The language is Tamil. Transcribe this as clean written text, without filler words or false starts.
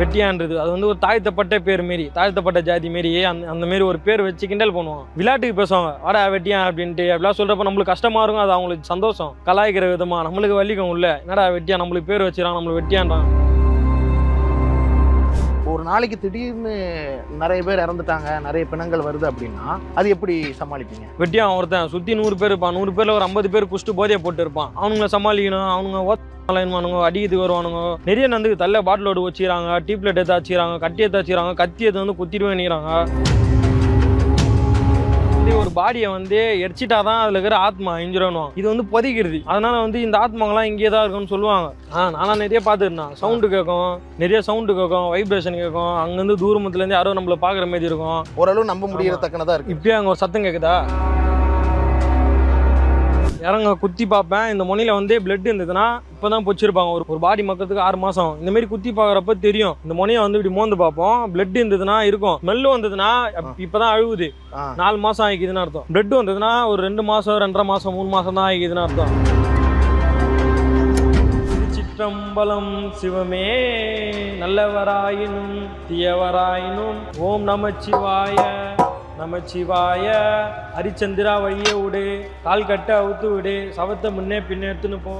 வெட்டியான்றது அது வந்து ஒரு தாழ்த்தப்பட்ட பேர் மாரி, தாழ்த்தப்பட்ட ஜாதி மாரி அந்த மாரி ஒரு பேர் வச்சு கிண்டல் பண்ணுவோம். விளையாட்டுக்கு பேசுவாங்க, வாடா வெட்டியா அப்படின்ட்டு. அப்படிலாம் சொல்றப்ப நம்மளுக்கு கஷ்டமா இருக்கும், அது அவங்களுக்கு சந்தோஷம். கலாய்க்கிற விதமா நம்மளுக்கு வலிக்கும் உள்ள, என்னடா வெட்டியா நம்மளுக்கு பேர் வச்சுறான், நம்மளுக்கு வெட்டியான்றான். ஒரு நாளைக்கு திடீர்னு நிறைய பேர் இறந்துட்டாங்க, நிறைய பிணங்கள் வருது அப்படின்னா அது எப்படி சமாளிப்பீங்க? வெட்டியா ஒருத்தன் சுத்தி 100 பேர் இருப்பான், 100 பேர்ல ஒரு 50 பேர் குஷ்டு போதையை போட்டு இருப்பான். அவனுங்களை சமாளிக்கணும், அவனுங்க அடிக்கிறதுக்கு வருவானுங்க. நிறைய நந்துக்கு தள்ள பாட்டிலோடு வச்சுக்கிறாங்க, டீப்லெட் எடுத்து வச்சுக்கிறாங்க, கட்டி எடுத்து வச்சுக்கிறாங்க, கத்தி எடுத்து வந்து குத்திடுவேன் நிற்கிறாங்க. ஒரு பாடியை வந்து எரிச்சிட்டாதான் அதுல இருக்கிற ஆத்மா இன்ஜுரணும். இது வந்து பொதிக்கிறது. அதனால வந்து இந்த ஆத்மாங்கெல்லாம் இங்கே தான் இருக்குன்னு சொல்லுவாங்க. நானும் நிறைய பார்த்துருந்தேன். சவுண்டு கேட்கும், நிறைய சவுண்டு கேட்கும், வைப்ரேஷன் கேட்கும். அங்கேருந்து தூரத்துல இருந்து யாரோ நம்மள பாக்குற மாதிரி இருக்கும். ஓரளவு நம்ப முடியற தக்கனதா இருக்கு. இப்பயே அங்க ஒரு சத்தம் கேட்குதா, இறங்க குத்தி பார்ப்பேன். இந்த முனையில வந்து பிளட் இருந்ததுன்னா இப்பதான் பொச்சிருப்பாங்க. ஒரு பாடி மக்கத்துக்கு 6 மாசம் இந்த மாதிரி குத்தி பார்க்குறப்ப தெரியும். இந்த முனையை வந்து இப்படி மோந்து பார்ப்போம். பிளட் இருந்ததுன்னா இருக்கும், ஸ்மெல்லு வந்ததுன்னா இப்பதான் அழுகுது, 4 மாசம் ஆகிக்குதுன்னு அர்த்தம். பிளட் வந்ததுன்னா ஒரு 2 மாசம் 2.5 மாசம் 3 மாசம் தான் ஆகிக்குதுன்னு அர்த்தம். சிற்றம்பலம் சிவமே நல்லவராயினும் தீயவராயினும் ஓம் நமச்சிவாய நமச்சிவாய. ஹரிச்சந்திரா வழியே விடு, கால் கட்ட அவுத்து விடு, சவத்தை முன்னே பின்னே எடுத்துன்னு போ.